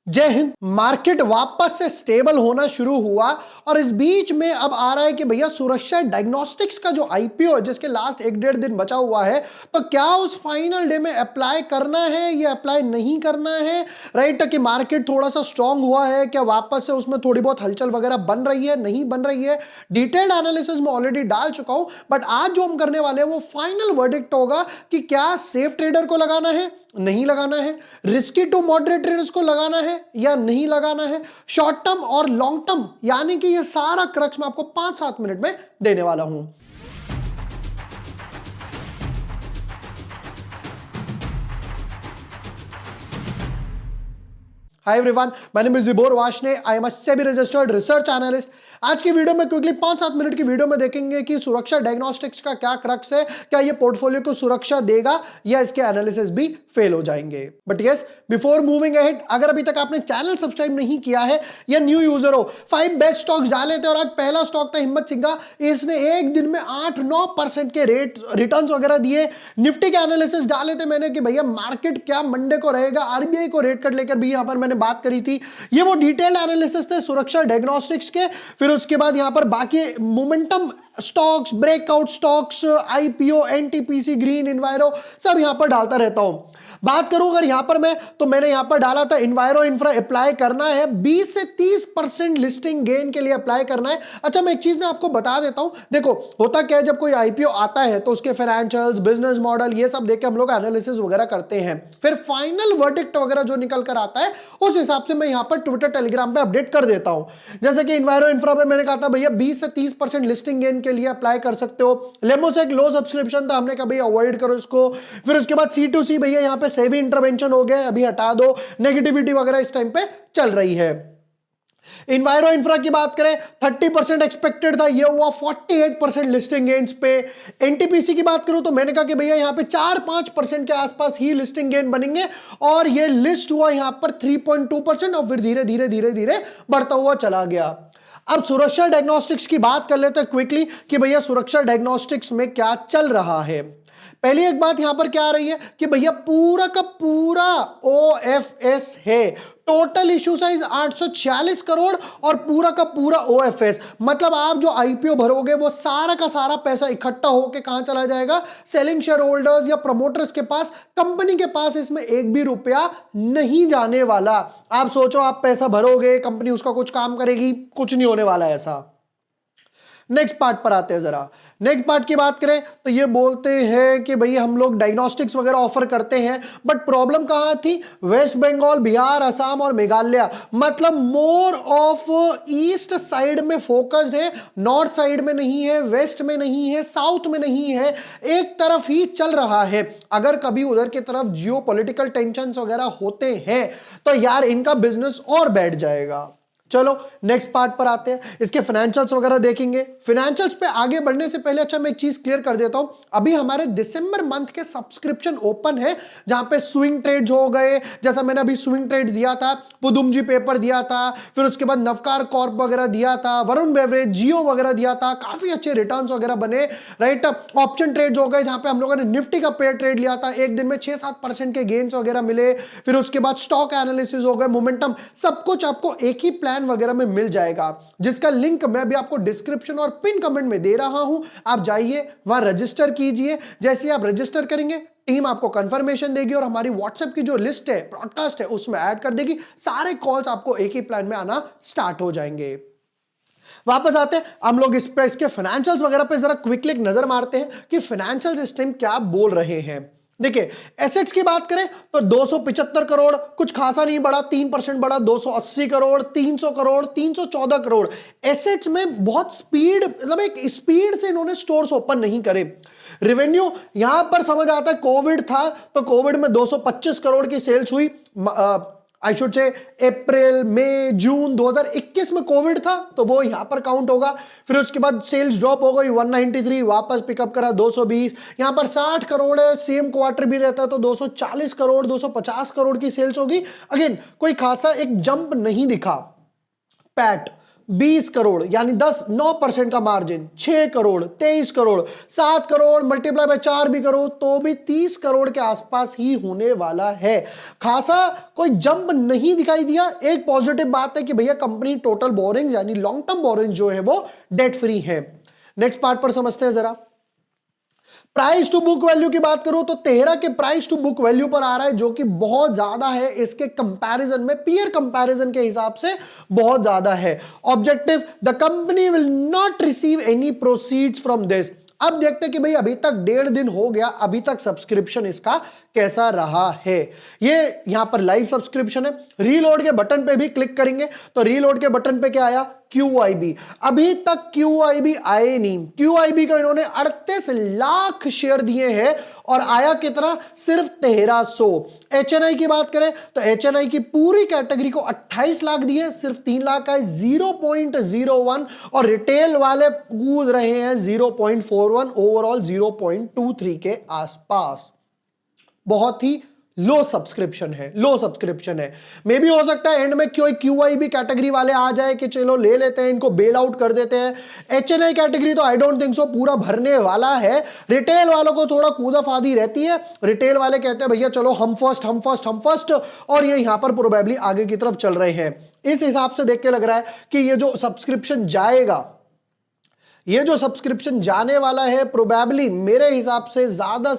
जय हिंद। मार्केट वापस से स्टेबल होना शुरू हुआ और इस बीच में अब आ रहा है कि भैया सुरक्षा डायग्नोस्टिक्स का जो आईपीओ है जिसके लास्ट एक डेढ़ दिन बचा हुआ है, तो क्या उस फाइनल डे में अप्लाई करना है या अप्लाई नहीं करना है। राइट, कि मार्केट थोड़ा सा स्ट्रांग हुआ है, क्या वापस से उसमें थोड़ी बहुत हलचल वगैरह बन रही है, नहीं बन रही है। डिटेल्ड एनालिसिस में ऑलरेडी डाल चुका हूं, बट आज जो हम करने वाले हैं वो फाइनल वर्डिक्ट होगा कि क्या सेफ ट्रेडर को लगाना है, नहीं लगाना है, रिस्की टू मॉडरेट ट्रेडर्स को लगाना है या नहीं लगाना है, शॉर्ट टर्म और लॉन्ग टर्म, यानी कि ये सारा क्रक्स मैं आपको 5-7 मिनट में देने वाला हूं। Hi everyone, my name is Vibhor Varshney, I am a SEBI registered research analyst. आज की वीडियो में क्विकली 5-7 मिनट की वीडियो में देखेंगे कि सुरक्षा डायग्नोस्टिक्स का क्या क्रक्स है, क्या ये पोर्टफोलियो को सुरक्षा देगा या इसके एनालिसिस भी फेल हो जाएंगे। But yes, before moving ahead, अगर अभी तक आपने चैनल सब्सक्राइब नहीं किया है या न्यू यूजर हो, 5 बेस्ट स्टॉक्स डाले थे और आज पहला स्टॉक था हिम्मत सिंह। इसने एक दिन में 8-9% के रेट रिटर्न्स वगैरह दिए। निफ्टी के एनालिसिस डाले थे मैंने कि भैया मार्केट क्या मंडे को रहेगा, आरबीआई को रेट कट लेकर भी यहां पर मैंने बात करी थी। ये वो डिटेल्ड एनालिसिस थे सुरक्षा डायग्नोस्टिक्स के। फिर उसके बाद यहां पर बाकी momentum stocks, breakout stocks, IPO, NTPC, green इन्वायरो, सब यहां पर डालता रहता हूं। बात करूं अगर यहां पर मैंने यहां पर डाला था इन्वायरो इंफ्रा अप्लाई करना है, 20 से 30% लिस्टिंग गेन के लिए अप्लाई करना है। अच्छा, मैं एक चीज ना आपको बता देता हूं। देखो होता क्या है, जब कोई आईपीओ आता है तो उसके फाइनेंशियल्स, बिजनेस मॉडल, ये सब देख के हम लोग एनालिसिस वगैरह करते हैं। फिर फाइनल वर्डिक्ट वगैरह जो निकल कर आता है उस हिसाब से मैं यहां पर ट्विटर, टेलीग्राम पे अपडेट कर देता हूं। जैसे कि इन्वायरो इंफ्रा पे मैंने कहा था भैया 20 से 30% लिस्टिंग गेन के लिए अप्लाई कर सकते हो। लेमोसेक लो सब्सक्रिप्शन था, हमने कहा भैया अवॉइड करो इसको। फिर उसके बाद C2C भैया यहां पे सेबी इंटरवेंशन हो गया, अभी हटा दो, नेगेटिविटी वगैरह इस टाइम पे चल रही है। इन्वायरो इंफ्रा की बात करें, 30% एक्सपेक्टेड था, ये हुआ 48% लिस्टिंग गेन्स पे। एनटीपीसी की बात करूं तो मैंने कहा कि भैया यहां पे 4-5% के आसपास ही लिस्टिंग गेन बनेंगे और ये लिस्ट हुआ यहां पर 3.2% और फिर धीरे धीरे धीरे धीरे बढ़ता हुआ चला गया। अब सुरक्षा डायग्नोस्टिक्स की बात कर लेते हैं क्विकली कि भैया सुरक्षा डायग्नोस्टिक्स में क्या चल रहा है। पहली एक बात यहां पर क्या आ रही है कि भैया पूरा का पूरा ओएफएस है। टोटल इश्यू साइज 846 करोड़ और पूरा का पूरा ओएफएस, मतलब आप जो आईपीओ भरोगे वो सारा का सारा पैसा इकट्ठा होकर कहां चला जाएगा, सेलिंग शेयर होल्डर्स या प्रमोटर्स के पास। कंपनी के पास इसमें एक भी रुपया नहीं जाने वाला। आप सोचो, आप पैसा भरोगे, कंपनी उसका कुछ काम करेगी, कुछ नहीं होने वाला ऐसा। नेक्स्ट पार्ट पर आते हैं जरा। नेक्स्ट पार्ट की बात करें तो ये बोलते हैं कि भई हम लोग डायग्नोस्टिक्स वगैरह ऑफर करते हैं, बट प्रॉब्लम कहां थी, वेस्ट बंगाल, बिहार, असम और मेघालय, मतलब मोर ऑफ ईस्ट साइड में फोकस्ड है, नॉर्थ साइड में नहीं है, वेस्ट में नहीं है, साउथ में नहीं है, एक तरफ ही चल रहा है। अगर कभी उधर की तरफ जियो पॉलिटिकल टेंशन वगैरह होते हैं तो यार इनका बिजनेस और बैठ जाएगा। चलो नेक्स्ट पार्ट पर आते हैं, इसके फाइनेंशियल्स वगैरह देखेंगे। फाइनेंशियल्स पे आगे बढ़ने से पहले अच्छा मैं एक चीज क्लियर कर देता हूं, अभी हमारे दिसंबर मंथ के सब्सक्रिप्शन ओपन है जहां पे स्विंग ट्रेड्स हो गए, जैसा मैंने अभी स्विंग ट्रेड्स दिया था, पुदुमजी पेपर दिया था, फिर उसके बाद नवकार कॉर्प वगैरह दिया था, वरुण बेवरेज, जियो वगैरह दिया था, काफी अच्छे रिटर्न्स वगैरह बने। राइट, ऑप्शन ट्रेड्स हो गए जहां पे हम लोगों ने निफ्टी का पेयर ट्रेड लिया था, एक दिन में 6-7% के गेन्स वगैरह मिले। फिर उसके बाद स्टॉक एनालिसिस हो गए, मोमेंटम, सब कुछ आपको एक ही प्लान वगैरह में मिल जाएगा, जिसका लिंक मैं भी आपको डिस्क्रिप्शन और पिन कमेंट में दे रहा हूं। आप जाइए वहां रजिस्टर कीजिए। जैसे आप रजिस्टर करेंगे टीम आपको कंफर्मेशन देगी और हमारी व्हाट्सएप की जो लिस्ट है, ब्रॉडकास्ट है, उसमें ऐड कर देगी। सारे कॉल्स आपको एक ही प्लान में आना स्टार्ट हो जाएंगे। वापस आते हैं हम लोग इस पे, इसके फाइनेंशियल्स वगैरह पे जरा क्विकली एक नजर मारते हैं कि फाइनेंशियल्स इस टाइम क्या बोल रहे हैं। देखिए एसेट्स की बात करें तो 275 करोड़, कुछ खासा नहीं बढ़ा, 3% बढ़ा, 280 करोड़, 300 करोड़, 314 करोड़। एसेट्स में बहुत स्पीड, मतलब एक स्पीड से इन्होंने स्टोर्स ओपन नहीं करे। रेवेन्यू यहां पर समझ आता है, कोविड था तो कोविड में 225 करोड़ की सेल्स हुई। आई शुड से अप्रैल, मई, जून 2021 में कोविड था तो वो यहां पर काउंट होगा। फिर उसके बाद सेल्स ड्रॉप हो गई 193, वापस पिकअप करा 220, यहां पर 60 करोड़ है, सेम क्वार्टर भी रहता तो 240 करोड़, 250 करोड़ की सेल्स होगी। अगेन कोई खासा एक जंप नहीं दिखा। पैट 20 करोड़ यानी 9% का margin, 6 crore, 23 crore, 7 crore multiply by 4 भी करो तो भी 30 करोड़ के आसपास ही होने वाला है। खासा कोई जंप नहीं दिखाई दिया। एक पॉजिटिव बात है कि भैया कंपनी टोटल बोरिंग यानी लॉन्ग टर्म बोरिंग जो है वो डेट फ्री है। नेक्स्ट पार्ट पर समझते हैं जरा। प्राइस टू बुक वैल्यू की बात करूं तो तेहरा के प्राइस टू बुक वैल्यू पर आ रहा है, जो कि बहुत ज्यादा है इसके कंपैरिजन में, पीयर कंपैरिजन के हिसाब से बहुत ज्यादा है। Objective, the company will not receive any proceeds from this. अब देखते हैं कि भाई अभी तक 1.5 दिन हो गया, अभी तक सब्सक्रिप्शन इसका कैसा रहा है। ये यहां पर लाइव सब्सक्रिप्शन है। रीलोड के बटन पे भी क्लिक करेंगे तो रीलोड के बटन पे क्या आया, QIB। अभी तक QIB आए नहीं। QIB का इन्होंने 38 लाख शेयर दिए हैं और आया कितना, सिर्फ 1300। HNI की बात करें तो HNI की पूरी कैटेगरी को 28 लाख दिए, सिर्फ 3 लाख का 0.01 और रिटेल वाले कूद रहे हैं 0.41, ओवरऑल 0.23 के आसपास। बहुत ही लो सब्सक्रिप्शन है, लो सब्सक्रिप्शन है। मे भी हो सकता है एंड में कोई QIB कैटेगरी वाले आ जाए कि चलो ले लेते हैं, इनको बेल आउट कर देते हैं। HNI कैटेगरी तो आई डोंट थिंक सो पूरा भरने वाला है। रिटेल वालों को थोड़ा कूदाफादी रहती है। रिटेल वाले कहते हैं भैया चलो हम फर्स्ट हम फर्स्ट हम फर्स्ट, और ये यहां पर प्रोबेबली आगे की तरफ चल रहे हैं। इस हिसाब से देख के लग रहा है कि ये जो सब्सक्रिप्शन जाएगा, ये जो सब्सक्रिप्शन जाने वाला है प्रोबेबली मेरे हिसाब से ज्यादा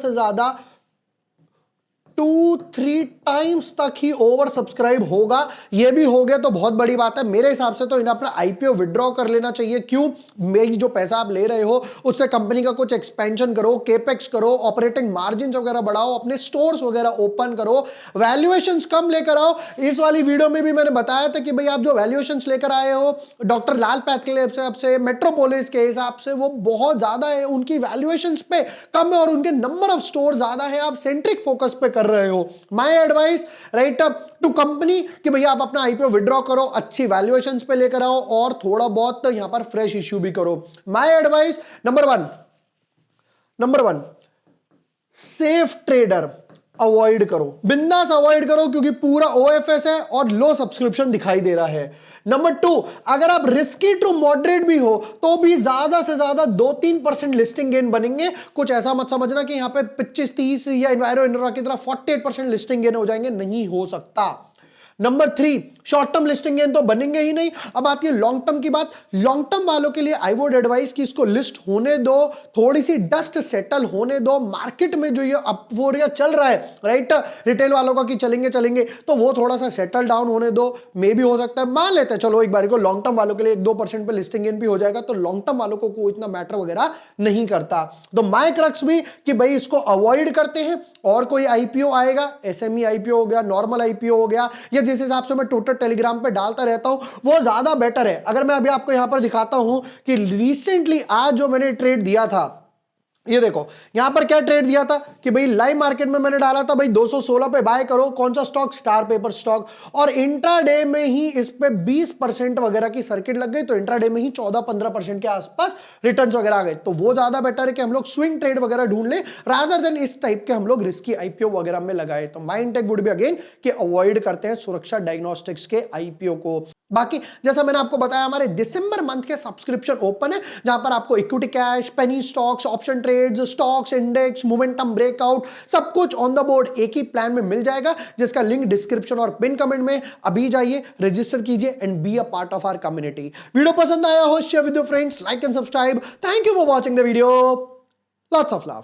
2-3 टाइम्स तक ही ओवर सब्सक्राइब होगा। यह भी हो गया तो बहुत बड़ी बात है। मेरे हिसाब से तो इन्हें अपना IPO विड्रॉ कर लेना चाहिए। क्यों, मेरी जो पैसा आप ले रहे हो उससे कंपनी का कुछ एक्सपेंशन करो, केपेक्स करो, ऑपरेटिंग मार्जिन वगैरह बढ़ाओ, अपने स्टोर्स वगैरह ओपन करो, वैल्यूएशंस कम लेकर आओ। इस वाली वीडियो में भी मैंने बताया था कि भाई आप जो वैल्यूएशंस लेकर आए हो डॉक्टर लाल पैथलैब के हिसाब से, मेट्रोपोलिस के हिसाब से, वो बहुत ज्यादा है, उनकी वैल्यूएशंस पे कम है और उनके नंबर ऑफ स्टोर ज्यादा है। आप सेंट्रिक फोकस पे कर रहे हो। My advice write up to company कि भैया आप अपना IPO विड्रॉ करो, अच्छी वैल्यूएशंस पे लेकर आओ और थोड़ा बहुत यहां पर फ्रेश इश्यू भी करो। My advice number one, safe trader avoid करो, बिंदास अवॉइड करो, क्योंकि पूरा OFS है और लो सब्सक्रिप्शन दिखाई दे रहा है। नंबर 2, अगर आप रिस्की टू मॉडरेट भी हो तो भी ज्यादा से ज्यादा 2-3% लिस्टिंग गेन बनेंगे। कुछ ऐसा मत समझना कि यहां पे 25-30 या इन्वायरो की तरह 48% लिस्टिंग गेन हो जाएंगे, नहीं हो सकता। Number 3, short term listing gain तो बनेंगे ही नहीं। अब आती है लॉन्ग टर्म की बात। लॉन्ग टर्म वालों के लिए आई वुड एडवाइस कि इसको लिस्ट होने दो, थोड़ी सी डस्ट सेटल होने दो। मार्केट में जो ये अपफोरिया चल रहा है राइट, रिटेल वालों का कि चलेंगे तो वो थोड़ा सा सेटल डाउन होने दो। मे भी हो सकता है, मान लेते हैं चलो एक बार को लॉन्ग टर्म वालों के लिए 1-2% पे लिस्टिंग गेन भी हो जाएगा, तो लॉन्ग टर्म वालों को कोई इतना मैटर वगैरह नहीं करता। तो माय क्रक्स भी कि भाई इसको अवॉइड करते हैं और कोई IPO आएगा, SME IPO हो गया, नॉर्मल IPO हो गया, या जिस हिसाब से मैं ट्विटर टेलीग्राम पे डालता रहता हूं वो ज्यादा बेटर है। अगर मैं अभी आपको यहां पर दिखाता हूं कि रिसेंटली आज जो मैंने ट्रेड दिया था, ये देखो यहां पर क्या ट्रेड दिया था कि भाई लाइव मार्केट में मैंने डाला था भाई 216 पे बाय करो, कौन सा स्टॉक, स्टार पेपर स्टॉक, और इंट्राडे में ही इस पे 20% वगैरह की सर्किट लग गई, तो इंट्राडे में ही 14-15% के आसपास रिटर्न्स वगैरह आ गए। तो वो ज्यादा बेटर है कि हम लोग स्विंग ट्रेड वगैरह ढूंढ लें रादर देन इस टाइप के हम लोग रिस्की IPO वगैरह में लगाए। तो my intake would be again कि अवॉइड करते हैं सुरक्षा डायग्नोस्टिक्स के IPO को। बाकी जैसा मैंने आपको बताया हमारे दिसंबर मंथ के सब्सक्रिप्शन ओपन है, जहां पर आपको equity cash, penny stocks, option trades, stocks, index, momentum breakout, सब कुछ ऑन द बोर्ड एक ही प्लान में मिल जाएगा, जिसका लिंक डिस्क्रिप्शन और पिन कमेंट में। अभी जाइए, रजिस्टर कीजिए and be a part of our community. Video पसंद आया हो, share with your friends, like and subscribe. Thank you for watching the video. Lots of love.